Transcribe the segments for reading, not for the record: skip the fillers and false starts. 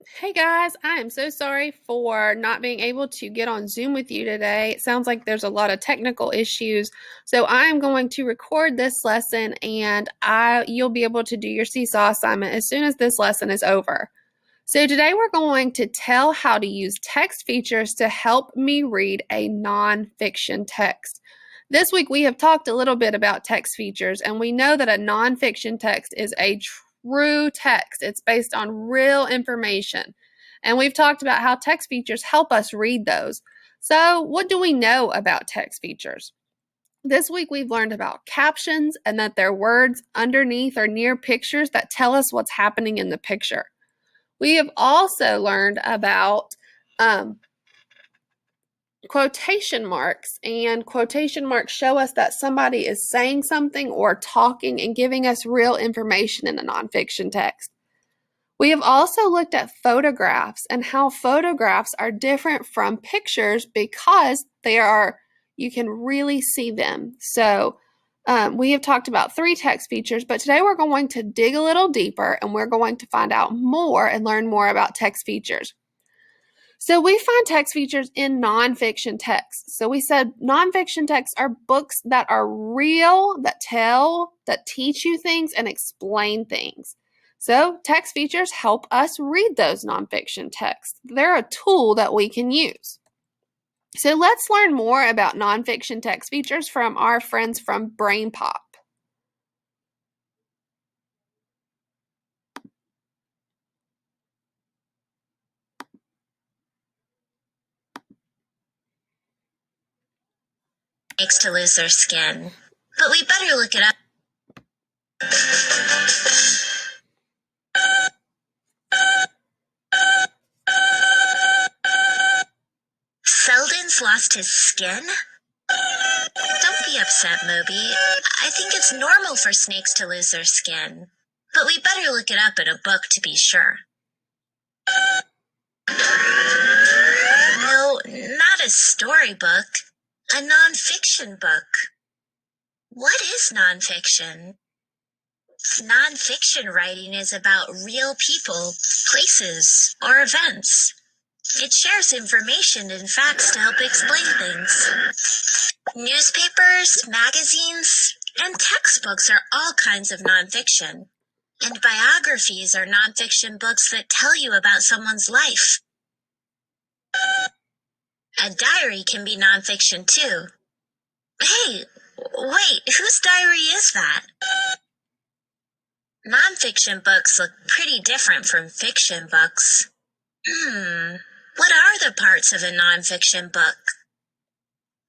Hey guys, I am so sorry for not being able to get on Zoom with you today. It sounds like there's a lot of technical issues. So I am going to record this lesson and you'll be able to do your seesaw assignment as soon as this lesson is over. So today we're going to tell how to use text features to help me read a nonfiction text. This week we have talked a little bit about text features, and we know that a nonfiction text is a true text. It's based on real information. And we've talked about how text features help us read those. So, what do we know about text features? This week we've learned about captions and that they're words underneath or near pictures that tell us what's happening in the picture. We have also learned about quotation marks, and quotation marks show us that somebody is saying something or talking and giving us real information in a nonfiction text. We have also looked at photographs and how photographs are different from pictures because you can really see them. So we have talked about 3 text features, but today we're going to dig a little deeper and we're going to find out more and learn more about text features. So we find text features in nonfiction texts. So we said nonfiction texts are books that are real, that teach you things and explain things. So text features help us read those nonfiction texts. They're a tool that we can use. So let's learn more about nonfiction text features from our friends from BrainPop. Makes to lose their skin, but we better look it up. Selden's lost his skin? Don't be upset, Moby. I think it's normal for snakes to lose their skin, but we better look it up in a book to be sure. No, not a storybook. A nonfiction book. What is nonfiction? Nonfiction writing is about real people, places, or events. It shares information and facts to help explain things. Newspapers, magazines, and textbooks are all kinds of nonfiction. And biographies are nonfiction books that tell you about someone's life. A diary can be nonfiction too. Hey, wait, whose diary is that? Nonfiction books look pretty different from fiction books. What are the parts of a nonfiction book?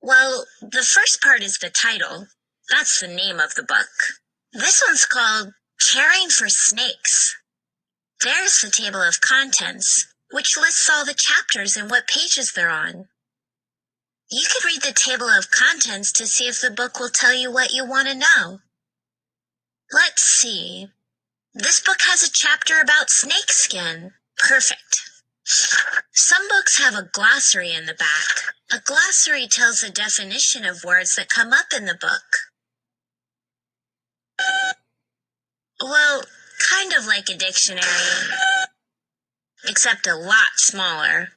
Well, the first part is the title. That's the name of the book. This one's called Caring for Snakes. There's the table of contents, which lists all the chapters and what pages they're on. You could read the table of contents to see if the book will tell you what you want to know. Let's see. This book has a chapter about snakeskin. Perfect. Some books have a glossary in the back. A glossary tells the definition of words that come up in the book. Well, kind of like a dictionary, except a lot smaller.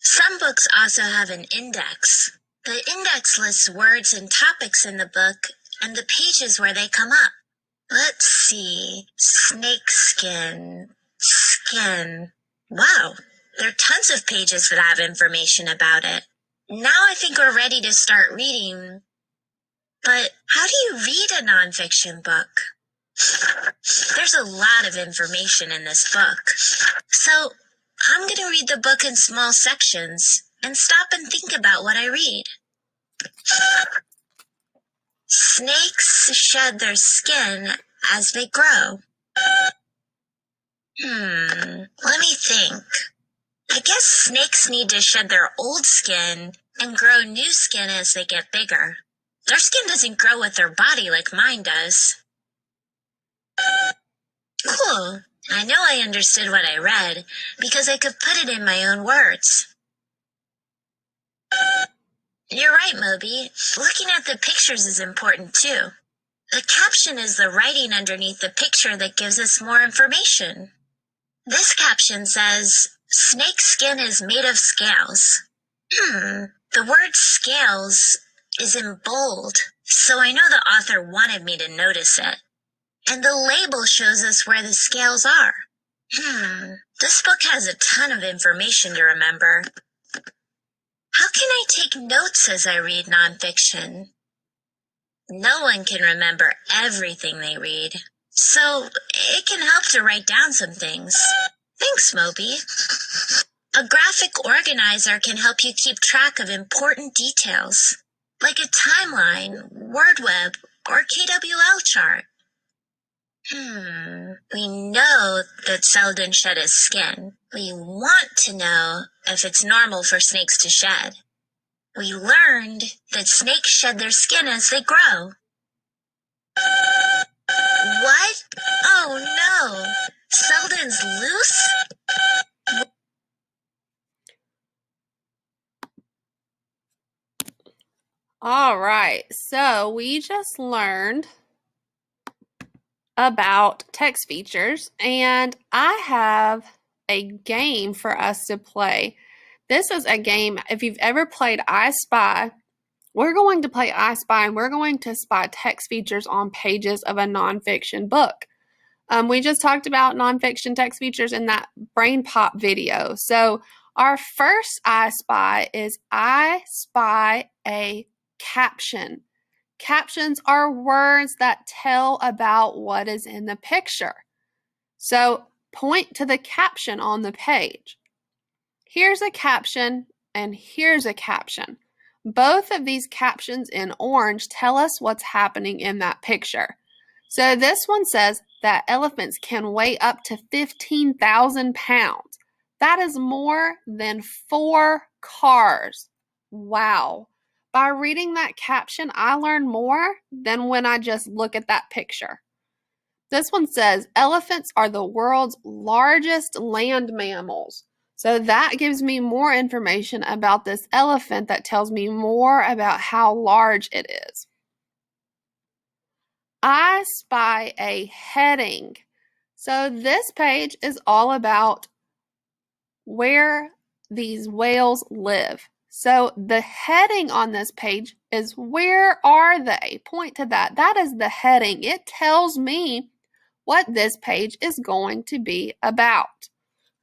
Some books also have an index. The index lists words and topics in the book and the pages where they come up. Let's see. Snakeskin. Skin. Wow, there are tons of pages that have information about it. Now I think we're ready to start reading. But how do you read a nonfiction book? There's a lot of information in this book. So I'm going to read the book in small sections and stop and think about what I read. Snakes shed their skin as they grow. Let me think. I guess snakes need to shed their old skin and grow new skin as they get bigger. Their skin doesn't grow with their body like mine does. Cool. I know I understood what I read because I could put it in my own words. You're right, Moby. Looking at the pictures is important too. The caption is the writing underneath the picture that gives us more information. This caption says, snake skin is made of scales. The word scales is in bold, so I know the author wanted me to notice it. And the label shows us where the scales are. This book has a ton of information to remember. How can I take notes as I read nonfiction? No one can remember everything they read, so it can help to write down some things. Thanks, Moby. A graphic organizer can help you keep track of important details, like a timeline, word web, or KWL chart. We know that Selden shed his skin. We want to know if it's normal for snakes to shed. We learned that snakes shed their skin as they grow. What? Oh no! Selden's loose? All right, so we just learned about text features, and I have a game for us to play. This is a game, if you've ever played I Spy, we're going to play I Spy, and we're going to spy text features on pages of a nonfiction book. We just talked about nonfiction text features in that Brain Pop video. So our first I Spy is I spy a caption. Captions are words that tell about what is in the picture. So point to the caption on the page. Here's a caption and here's a caption. Both of these captions in orange tell us what's happening in that picture. So this one says that elephants can weigh up to 15,000 pounds. That is more than 4 cars. Wow. By reading that caption, I learn more than when I just look at that picture. This one says elephants are the world's largest land mammals. So that gives me more information about this elephant that tells me more about how large it is. I spy a heading. So this page is all about where these whales live. So the heading on this page is where are they? Point to that. That is the heading. It tells me what this page is going to be about.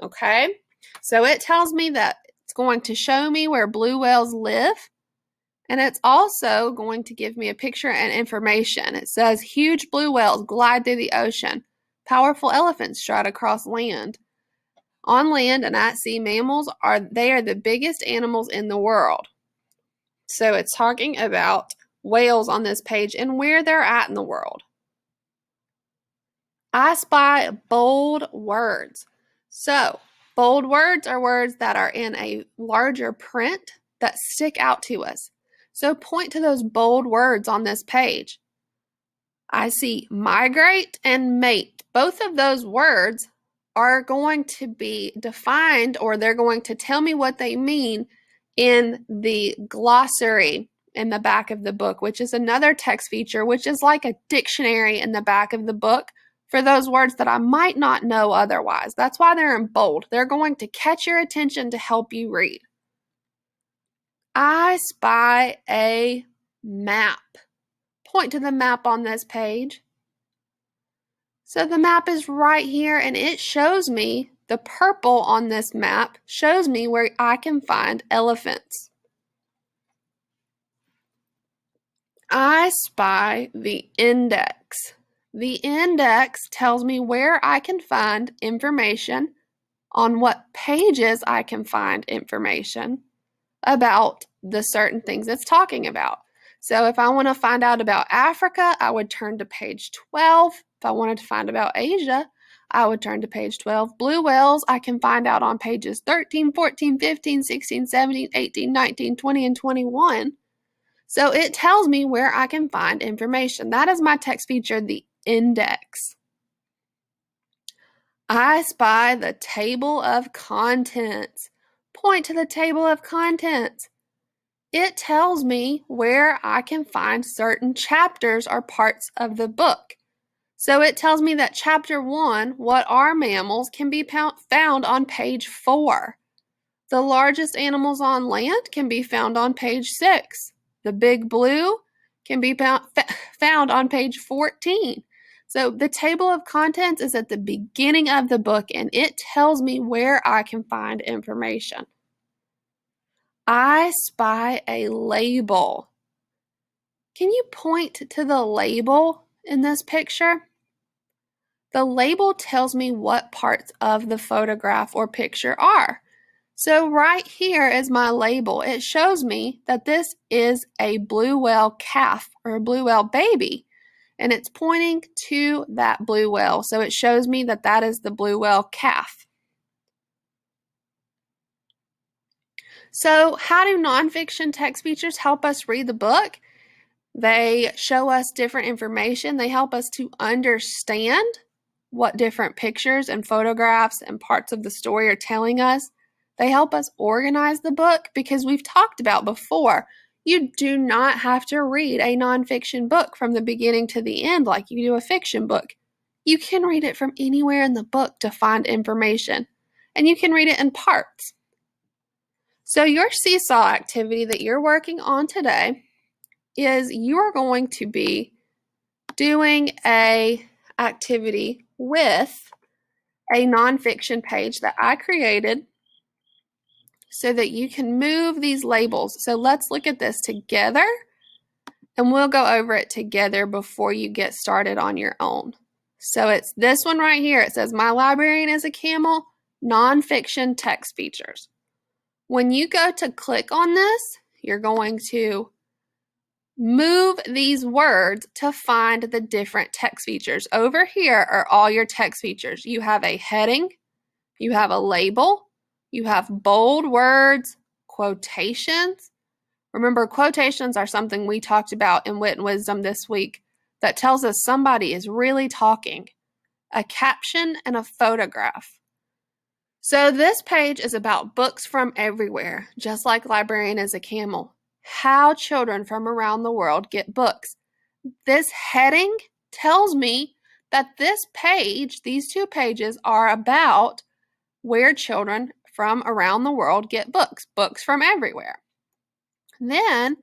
Okay? So it tells me that it's going to show me where blue whales live. And it's also going to give me a picture and information. It says huge blue whales glide through the ocean. Powerful elephants stride across land. On land and at sea, mammals are the biggest animals in the world. So it's talking about whales on this page and where they're at in the world. I spy bold words. So bold words are words that are in a larger print that stick out to us. So point to those bold words on this page. I see migrate and mate. Both of those words are going to be defined, or they're going to tell me what they mean in the glossary in the back of the book, which is another text feature, which is like a dictionary in the back of the book for those words that I might not know otherwise. That's why they're in bold. They're going to catch your attention to help you read. I spy a map. Point to the map on this page. So the map is right here, and it shows me, the purple on this map shows me where I can find elephants. I spy the index. The index tells me where I can find information, on what pages I can find information about the certain things it's talking about. So if I want to find out about Africa, I would turn to page 12. If I wanted to find about Asia, I would turn to page 12. Blue whales, I can find out on pages 13, 14, 15, 16, 17, 18, 19, 20, and 21. So it tells me where I can find information. That is my text feature, the index. I spy the table of contents. Point to the table of contents. It tells me where I can find certain chapters or parts of the book. So it tells me that chapter 1, what are mammals, can be found on page 4. The largest animals on land can be found on page 6. The big blue can be found on page 14. So the table of contents is at the beginning of the book, and it tells me where I can find information. I spy a label. Can you point to the label in this picture? The label tells me what parts of the photograph or picture are. So right here is my label. It shows me that this is a blue whale calf or a blue whale baby, and it's pointing to that blue whale. So it shows me that that is the blue whale calf. So how do nonfiction text features help us read the book? They show us different information. They help us to understand what different pictures and photographs and parts of the story are telling us. They help us organize the book because we've talked about before, you do not have to read a nonfiction book from the beginning to the end like you do a fiction book. You can read it from anywhere in the book to find information, and you can read it in parts. So your seesaw activity that you're working on today is you're going to be doing a activity with a nonfiction page that I created so that you can move these labels. So let's look at this together, and we'll go over it together before you get started on your own. So it's this one right here. It says, My Librarian is a Camel, nonfiction text features. When you go to click on this, you're going to move these words to find the different text features. Over here are all your text features. You have a heading, you have a label, you have bold words, quotations. Remember, quotations are something we talked about in Wit and Wisdom this week that tells us somebody is really talking. A caption and a photograph. So this page is about books from everywhere, just like Librarian is a Camel. How children from around the world get books. This heading tells me that this page, these two pages, are about where children from around the world get books from everywhere. Then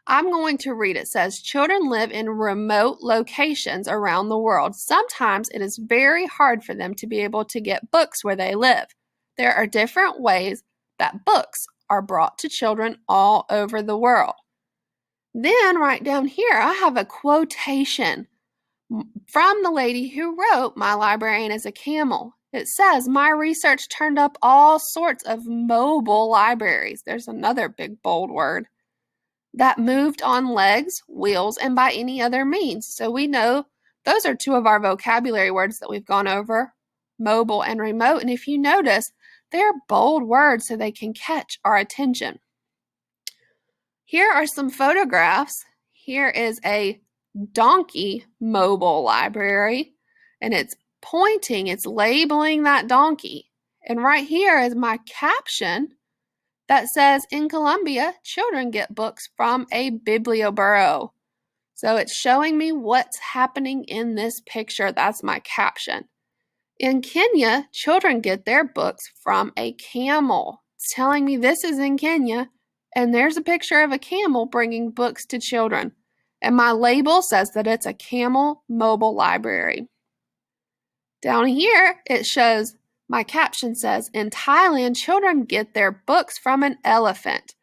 I'm going to read. It says, children live in remote locations around the world. Sometimes it is very hard for them to be able to get books where they live. There are different ways that books are brought to children all over the world. Then right down here, I have a quotation from the lady who wrote My Librarian is a Camel. It says, my research turned up all sorts of mobile libraries. There's another big bold word. That moved on legs, wheels, and by any other means. So we know those are two of our vocabulary words that we've gone over, mobile and remote. And if you notice, they're bold words so they can catch our attention. Here are some photographs. Here is a donkey mobile library, and it's pointing, it's labeling that donkey. And right here is my caption that says, in Colombia, children get books from a biblioburo. So it's showing me what's happening in this picture. That's my caption. In Kenya, children get their books from a camel. It's telling me this is in Kenya, and there's a picture of a camel bringing books to children. And my label says that it's a Camel mobile library. Down here, it shows, my caption says, in Thailand, children get their books from an elephant.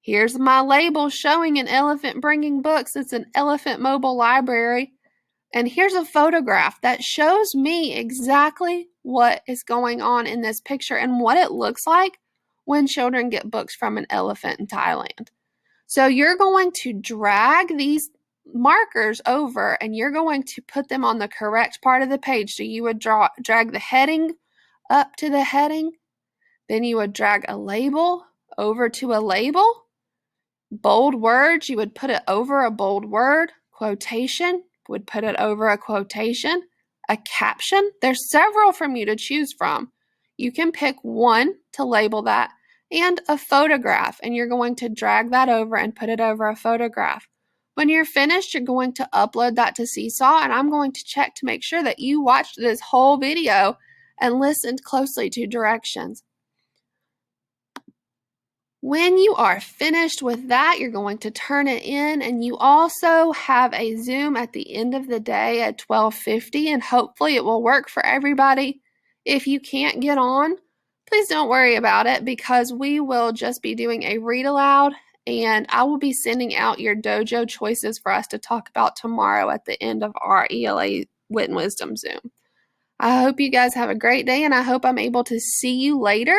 Here's my label showing an elephant bringing books. It's an elephant mobile library. And here's a photograph that shows me exactly what is going on in this picture and what it looks like when children get books from an elephant in Thailand. So you're going to drag these markers over and you're going to put them on the correct part of the page. So you would drag the heading up to the heading, then you would drag a label over to a label. Bold words, you would put it over a bold word. Quotation, would put it over a quotation. A caption, there's several from you to choose from. You can pick one to label that, and a photograph, and you're going to drag that over and put it over a photograph. When you're finished, you're going to upload that to Seesaw, and I'm going to check to make sure that you watched this whole video and listened closely to directions. When you are finished with that, you're going to turn it in, and you also have a Zoom at the end of the day at 12:50, and hopefully it will work for everybody. If you can't get on, please don't worry about it, because we will just be doing a read aloud, and I will be sending out your dojo choices for us to talk about tomorrow at the end of our ELA Wit and Wisdom Zoom. I hope you guys have a great day, and I hope I'm able to see you later.